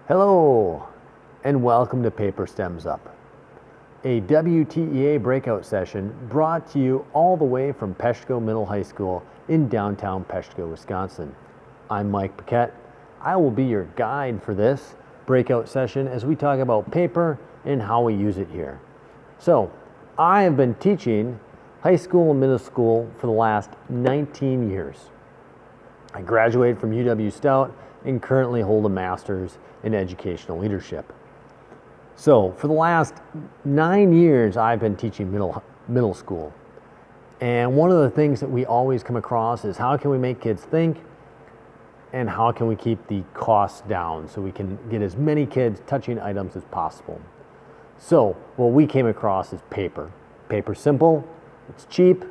Hello, and welcome to Paper Stems Up, a WTEA breakout session brought to you all the way from Peshko Middle High School in downtown Peshko, Wisconsin. I'm Mike Paquette. I will be your guide for this breakout session as we talk about paper and how we use it here. So, I have been teaching high school and middle school for the last 19 years. I graduated from UW Stout and currently hold a master's in educational leadership. So for the last 9 years, I've been teaching middle school. And one of the things that we always come across is how can we make kids think and how can we keep the costs down so we can get as many kids touching items as possible. So what we came across is paper. Paper's simple, it's cheap,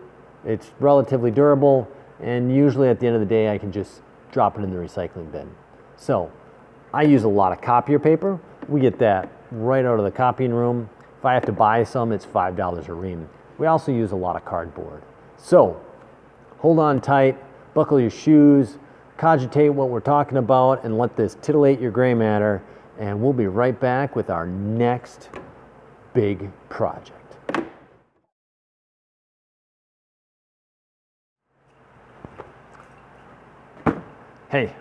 it's relatively durable, and usually at the end of the day I can just drop it in the recycling bin. So I use a lot of copier paper. We get that right out of the copying room. If I have to buy some, it's $5 a ream. We also use a lot of cardboard. So hold on tight, buckle your shoes, cogitate what we're talking about, and let this titillate your gray matter, and we'll be right back with our next big project. Hey,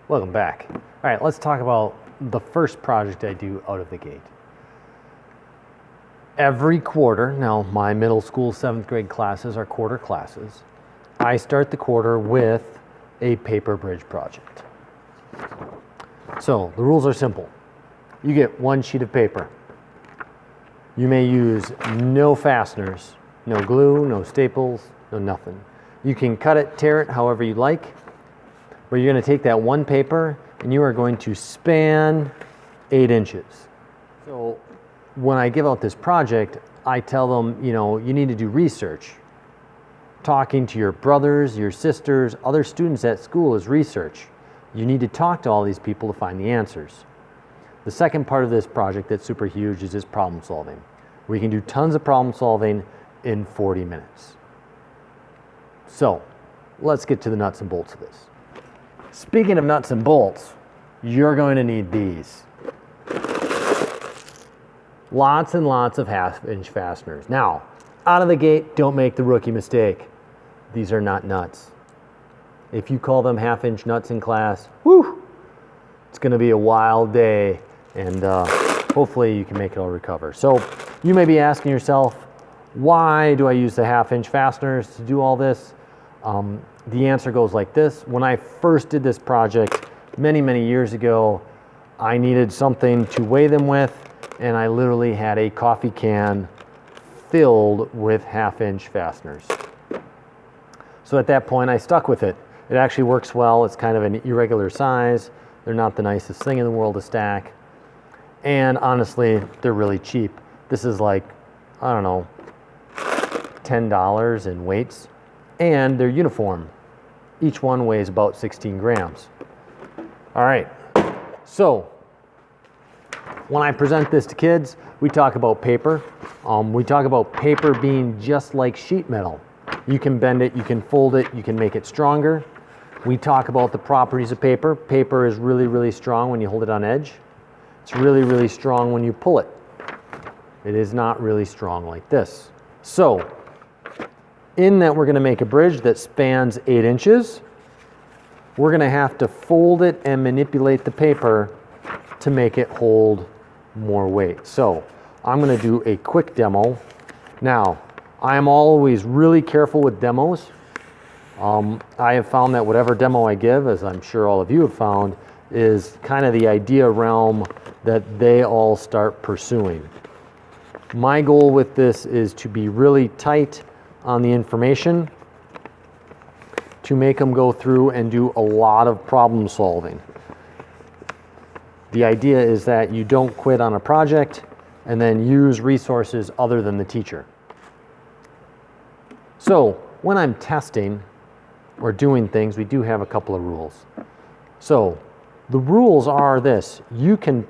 welcome back. All right, let's talk about the first project I do out of the gate. Every quarter, now my middle school 7th grade classes are quarter classes, I start the quarter with a paper bridge project. So the rules are simple. You get one sheet of paper. You may use no fasteners, no glue, no staples, no nothing. You can cut it, tear it however you like. But you're going to take that one paper and you are going to span 8 inches. So when I give out this project, I tell them, you need to do research. Talking to your brothers, your sisters, other students at school is research. You need to talk to all these people to find the answers. The second part of this project that's super huge is this problem solving. We can do tons of problem solving in 40 minutes. So let's get to the nuts and bolts of this. Speaking of nuts and bolts, you're going to need these. Lots and lots of 1/2-inch fasteners. Now, out of the gate, don't make the rookie mistake. These are not nuts. If you call them 1/2-inch nuts in class, it's going to be a wild day, and hopefully you can make it all recover. So you may be asking yourself, why do I use the 1/2-inch fasteners to do all this? The answer goes like this. When I first did this project many, many years ago, I needed something to weigh them with, and I literally had a coffee can filled with 1/2-inch fasteners. So at that point, I stuck with it. It actually works well. It's kind of an irregular size. They're not the nicest thing in the world to stack. And honestly, they're really cheap. This is like, I don't know, $10 in weights. And they're uniform. Each one weighs about 16 grams. All right, so when I present this to kids, we talk about paper. We talk about paper being just like sheet metal. You can bend it, you can fold it, you can make it stronger. We talk about the properties of paper. Paper is really, really strong when you hold it on edge. It's really, really strong when you pull it. It is not really strong like this. So, in that we're going to make a bridge that spans 8 inches, we're going to have to fold it and manipulate the paper to make it hold more weight. So I'm going to do a quick demo. Now, I am always really careful with demos. I have found that whatever demo I give, as I'm sure all of you have found, is kind of the idea realm that they all start pursuing. My goal with this is to be really tight on the information, to make them go through and do a lot of problem solving. The idea is that you don't quit on a project and then use resources other than the teacher. So when I'm testing or doing things, we do have a couple of rules. So the rules are this: you can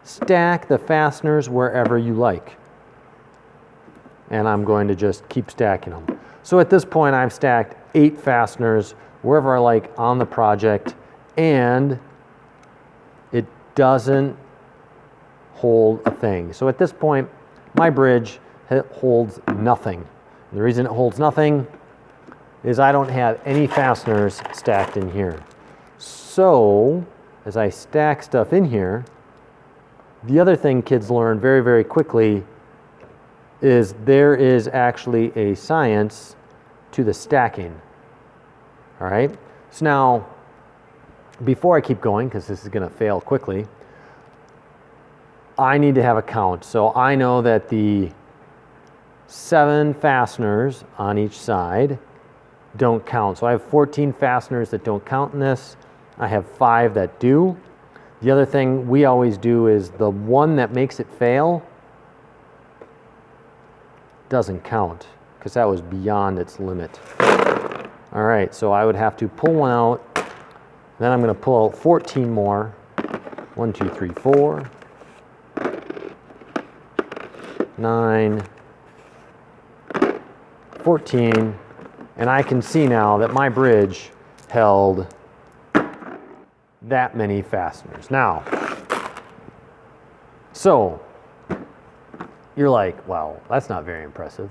stack the fasteners wherever you like. And I'm going to just keep stacking them. So at this point, I've stacked 8 fasteners wherever I like on the project, and it doesn't hold a thing. So at this point, my bridge holds nothing. And the reason it holds nothing is I don't have any fasteners stacked in here. So as I stack stuff in here, the other thing kids learn very, very quickly is there is actually a science to the stacking. All right? So now, before I keep going, because this is going to fail quickly, I need to have a count. So I know that the 7 fasteners on each side don't count. So I have 14 fasteners that don't count in this. I have 5 that do. The other thing we always do is the one that makes it fail doesn't count because that was beyond its limit. All right, so I would have to pull one out. Then I'm going to pull out 14 more. 1, 2, 3, 4, 9, 14, and I can see now that my bridge held that many fasteners. Now, so you're like, wow, that's not very impressive.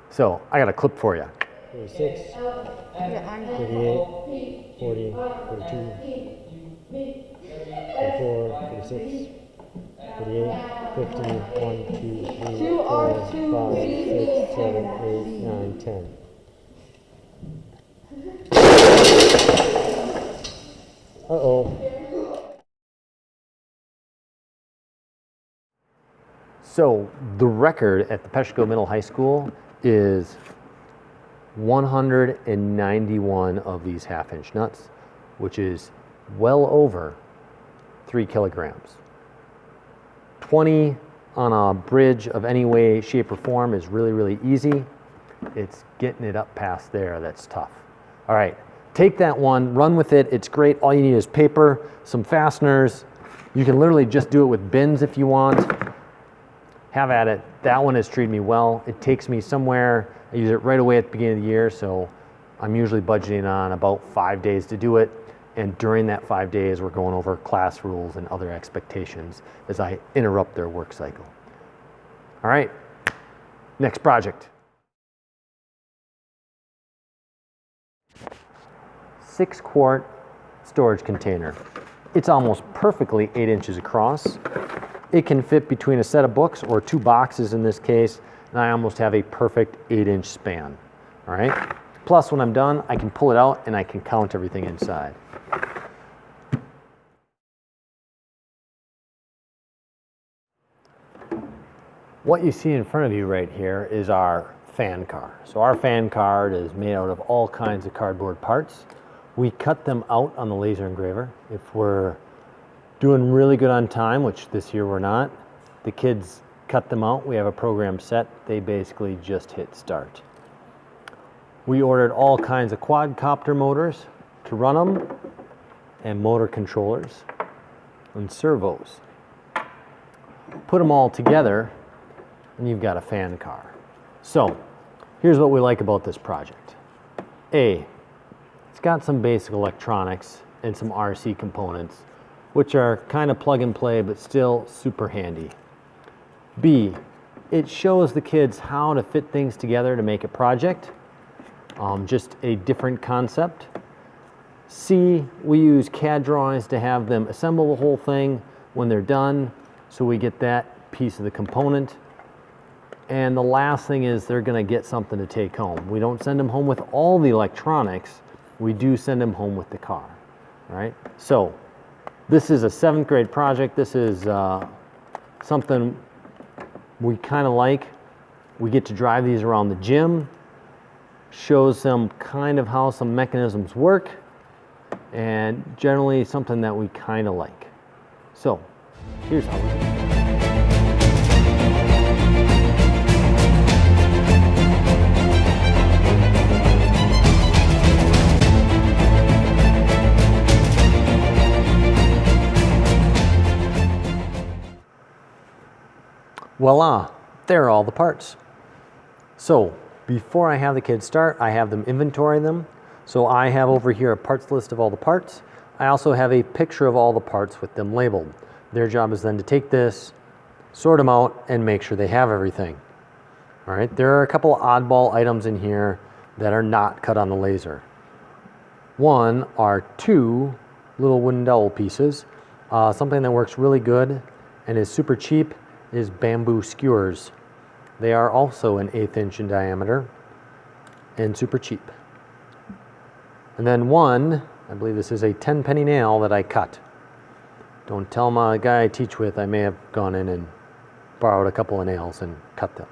So I got a clip for you. 46, 48, 40, 42, 44, 46, 48, 50, 1, 2, 3, 4, 5, 6, 7, 8, 9, 10. Uh-oh. So the record at the Peshko Middle High School is 191 of these half-inch nuts, which is well over 3 kilograms. 20 on a bridge of any way, shape, or form is really, really easy. It's getting it up past there that's tough. All right, take that one, run with it. It's great. All you need is paper, some fasteners. You can literally just do it with bins if you want. Have at it. That one has treated me well. It takes me somewhere. I use it right away at the beginning of the year, so I'm usually budgeting on about 5 days to do it. And during that 5 days, we're going over class rules and other expectations as I interrupt their work cycle. All right, next project. 6-quart storage container. It's almost perfectly 8 inches across. It can fit between a set of books or 2 boxes in this case, and I almost have a perfect 8-inch span. All right. Plus, when I'm done, I can pull it out and I can count everything inside. What you see in front of you right here is our fan car. So our fan card is made out of all kinds of cardboard parts. We cut them out on the laser engraver. If we're doing really good on time, which this year we're not, the kids cut them out. We have a program set. They basically just hit start. We ordered all kinds of quadcopter motors to run them and motor controllers and servos. Put them all together and you've got a fan car. So here's what we like about this project. A, it's got some basic electronics and some RC components, which are kind of plug and play, but still super handy. B, it shows the kids how to fit things together to make a project, just a different concept. C, we use CAD drawings to have them assemble the whole thing when they're done, so we get that piece of the component. And the last thing is they're gonna get something to take home. We don't send them home with all the electronics, we do send them home with the car, all right? So, this is a 7th grade project. This is something we kind of like. We get to drive these around the gym, shows them kind of how some mechanisms work, and generally something that we kind of like. So, here's how we do it. Voila, there are all the parts. So before I have the kids start, I have them inventory them. So I have over here a parts list of all the parts. I also have a picture of all the parts with them labeled. Their job is then to take this, sort them out, and make sure they have everything. All right, there are a couple oddball items in here that are not cut on the laser. One are 2 little wooden dowel pieces. Something that works really good and is super cheap is bamboo skewers. They are also an 1/8 inch in diameter and super cheap. And then one, I believe this is a 10-penny nail that I cut. Don't tell my guy I teach with, I may have gone in and borrowed a couple of nails and cut them.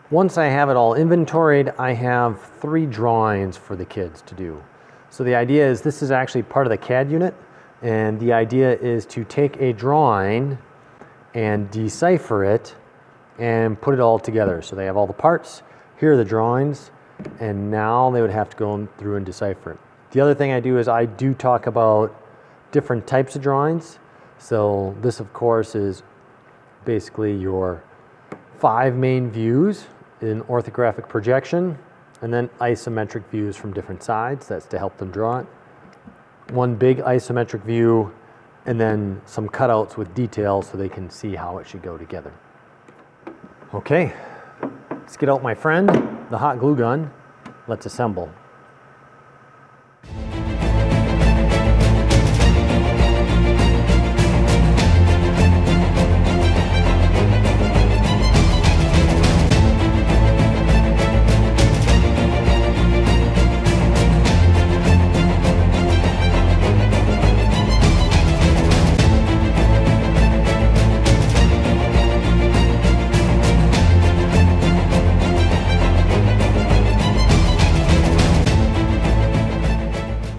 Once I have it all inventoried, I have 3 drawings for the kids to do. So the idea is this is actually part of the CAD unit, and the idea is to take a drawing and decipher it and put it all together. So they have all the parts, here are the drawings, and now they would have to go through and decipher it. The other thing I do is I do talk about different types of drawings. So this, of course, is basically your 5 main views in orthographic projection, and then isometric views from different sides. That's to help them draw it. One big isometric view, and then some cutouts with details so they can see how it should go together. Okay, let's get out my friend, the hot glue gun. Let's assemble.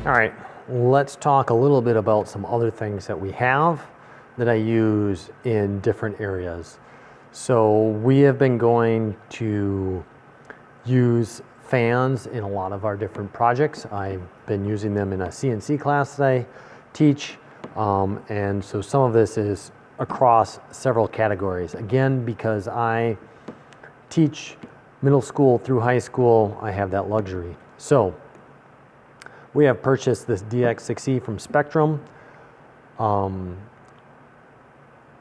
All right, let's talk a little bit about some other things that we have that I use in different areas. So we have been going to use fans in a lot of our different projects. I've been using them in a CNC class that I teach, and so some of this is across several categories. Again, because I teach middle school through high school, I have that luxury. So we have purchased this DX6E from Spectrum.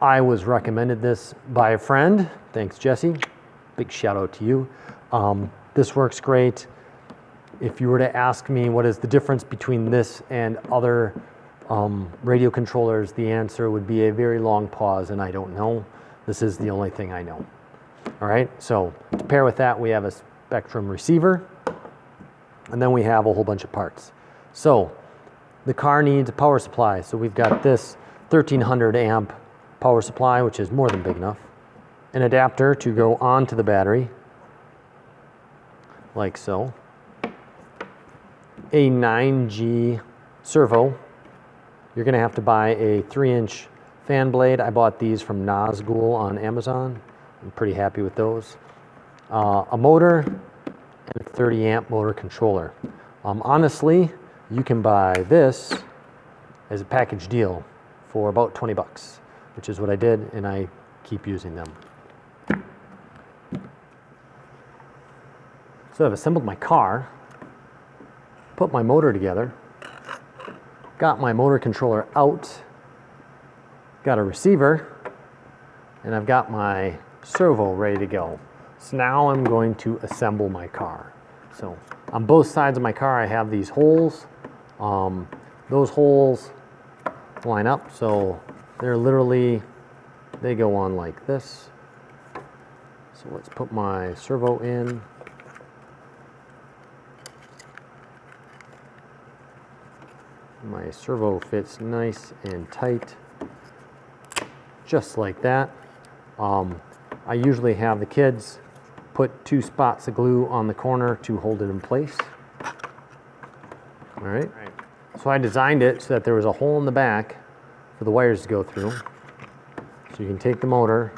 I was recommended this by a friend. Thanks, Jesse. Big shout out to you. This works great. If you were to ask me what is the difference between this and other radio controllers, the answer would be a very long pause, and I don't know. This is the only thing I know. All right, so to pair with that, we have a Spectrum receiver, and then we have a whole bunch of parts. So the car needs a power supply. So we've got this 1300 amp power supply, which is more than big enough. An adapter to go onto the battery, like so. A 9G servo. You're gonna have to buy a 3-inch fan blade. I bought these from Nazgul on Amazon. I'm pretty happy with those. A motor and a 30 amp motor controller. Honestly, you can buy this as a package deal for about 20 bucks, which is what I did, and I keep using them. So I've assembled my car, put my motor together, got my motor controller out, got a receiver, and I've got my servo ready to go. So now I'm going to assemble my car. So on both sides of my car, I have these holes. Those holes line up, so they're literally, they go on like this. So let's put my servo in. My servo fits nice and tight, just like that. I usually have the kids put 2 spots of glue on the corner to hold it in place. All right. So I designed it so that there was a hole in the back for the wires to go through. So you can take the motor,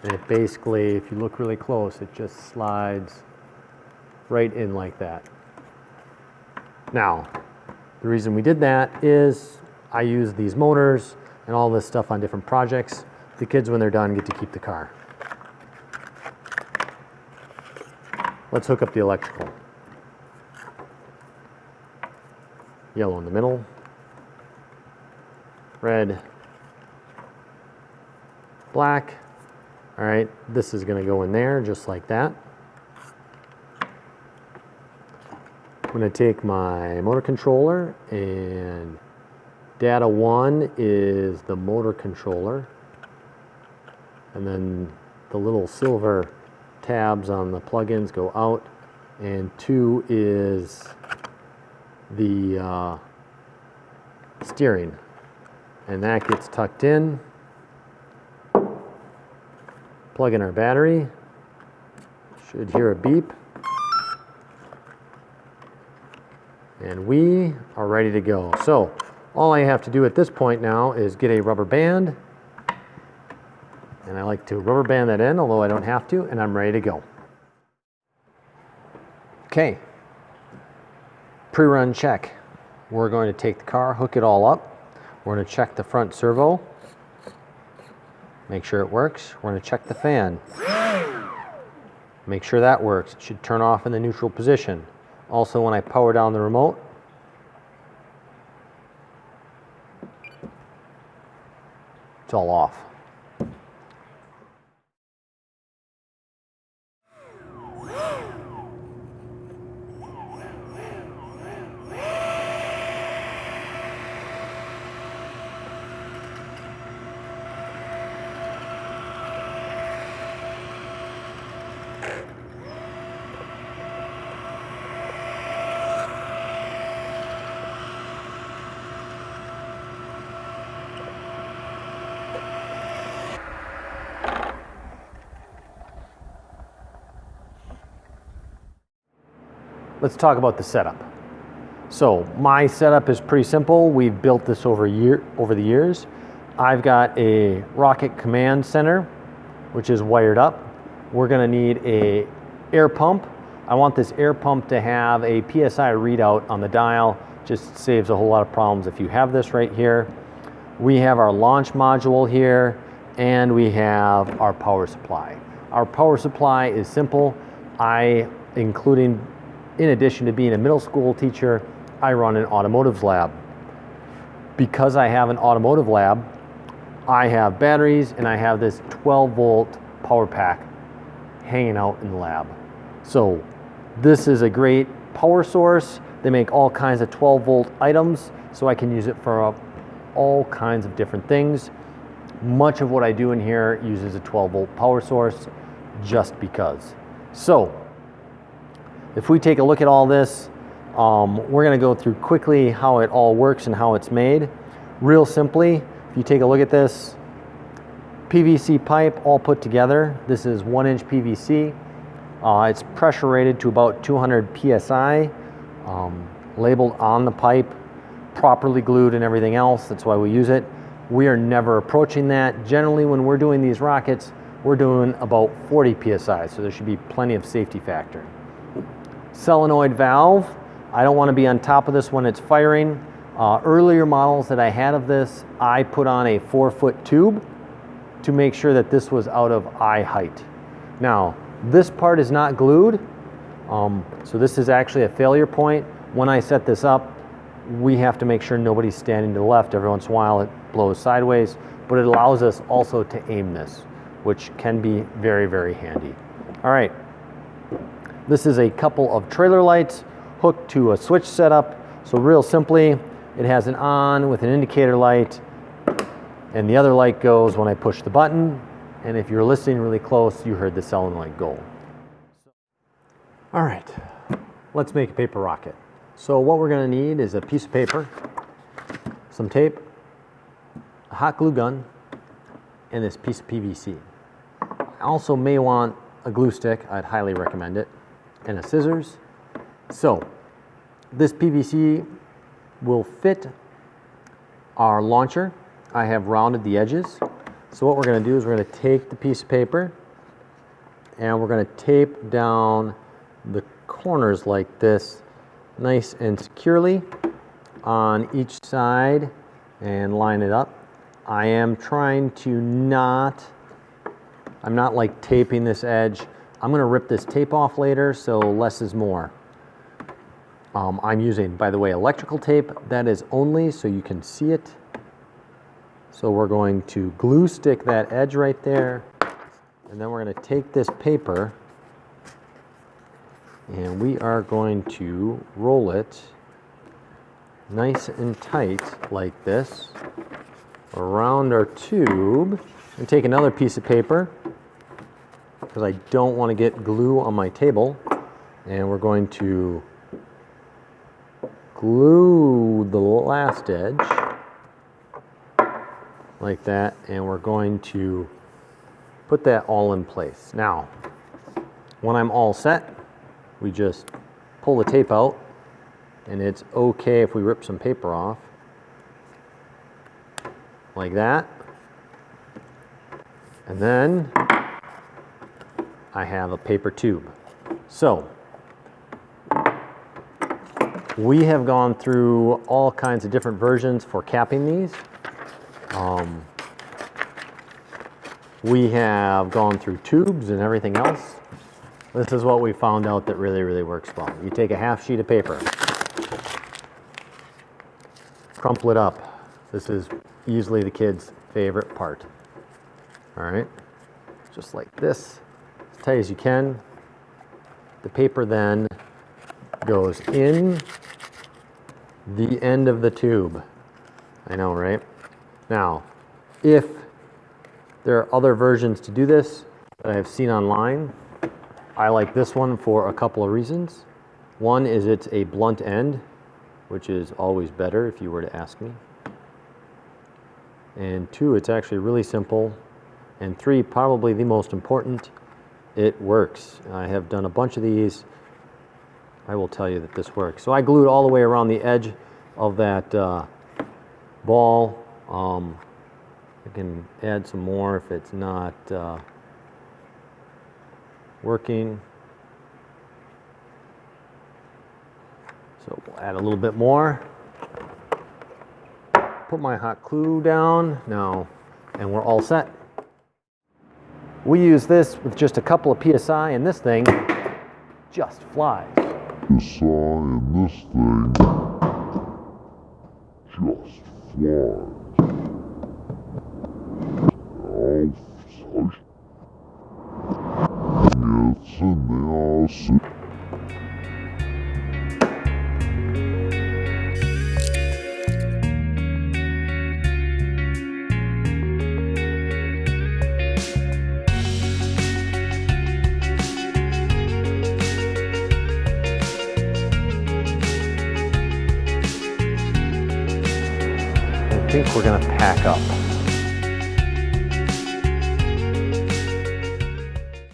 and it basically, if you look really close, it just slides right in like that. Now, the reason we did that is I use these motors and all this stuff on different projects. The kids, when they're done, get to keep the car. Let's hook up the electrical. Yellow in the middle, red, black. All right, this is going to go in there just like that. I'm going to take my motor controller, and data 1 is the motor controller, and then the little silver tabs on the plugins go out, and 2 is the steering, and that gets tucked in. Plug in our battery. Should hear a beep. And we are ready to go. So all I have to do at this point now is get a rubber band, and I like to rubber band that in, although I don't have to, and I'm ready to go. Okay. Pre-run check. We're going to take the car, hook it all up. We're going to check the front servo. Make sure it works. We're going to check the fan. Make sure that works. It should turn off in the neutral position. Also, when I power down the remote, it's all off. Let's talk about the setup. So my setup is pretty simple. We've built this over the years. I've got a rocket command center, which is wired up. We're going to need a air pump. I want this air pump to have a PSI readout on the dial. Just saves a whole lot of problems if you have this right here. We have our launch module here, and we have our power supply. Our power supply is simple. In addition to being a middle school teacher, I run an automotive lab. Because I have an automotive lab, I have batteries, and I have this 12-volt power pack hanging out in the lab. So this is a great power source. They make all kinds of 12-volt items, so I can use it for all kinds of different things. Much of what I do in here uses a 12-volt power source just because. So if we take a look at all this, we're going to go through quickly how it all works and how it's made. Real simply, if you take a look at this, PVC pipe all put together. This is 1-inch PVC. It's pressure rated to about 200 PSI, labeled on the pipe, properly glued and everything else. That's why we use it. We are never approaching that. Generally, when we're doing these rockets, we're doing about 40 PSI, so there should be plenty of safety factor. Solenoid valve. I don't want to be on top of this when it's firing. Earlier models that I had of this, I put on a 4-foot tube to make sure that this was out of eye height. Now, this part is not glued, so this is actually a failure point. When I set this up, we have to make sure nobody's standing to the left. Every once in a while it blows sideways, but it allows us also to aim this, which can be very, very handy. All right. This is a couple of trailer lights hooked to a switch setup. So real simply, it has an on with an indicator light, and the other light goes when I push the button. And if you're listening really close, you heard the solenoid go. All right, let's make a paper rocket. So what we're going to need is a piece of paper, some tape, a hot glue gun, and this piece of PVC. I also may want a glue stick. I'd highly recommend it. And a scissors. So this PVC will fit our launcher. I have rounded the edges. So what we're going to do is we're going to take the piece of paper and we're going to tape down the corners like this, nice and securely on each side, and line it up. I am trying to I'm not like taping this edge I'm going to rip this tape off later, so less is more. I'm using, by the way, electrical tape. That is only so you can see it. So we're going to glue stick that edge right there, and then we're going to take this paper and we are going to roll it nice and tight like this around our tube, and take another piece of paper because I don't want to get glue on my table, and we're going to glue the last edge like that, and we're going to put that all in place. Now, when I'm all set, we just pull the tape out, and it's okay if we rip some paper off like that. And then I have a paper tube. So we have gone through all kinds of different versions for capping these. We have gone through tubes and everything else. This is what we found out that really, really works well. You take a half sheet of paper, crumple it up. This is easily the kids' favorite part. All right, just like this, as tight as you can. The paper then goes in the end of the tube. I know, right? Now, if there are other versions to do this that I have seen online, I like this one for a couple of reasons. One is it's a blunt end, which is always better if you were to ask me. And two, it's actually really simple. And three, probably the most important, it works. I have done a bunch of these. I will tell you that this works. So I glued all the way around the edge of that ball. I can add some more if it's not working. So we'll add a little bit more. Put my hot glue down now, and we're all set. We use this with just a couple of PSI, and this thing just flies. PSI and this thing just flies. Oh, hush. It's in the I think we're going to pack up.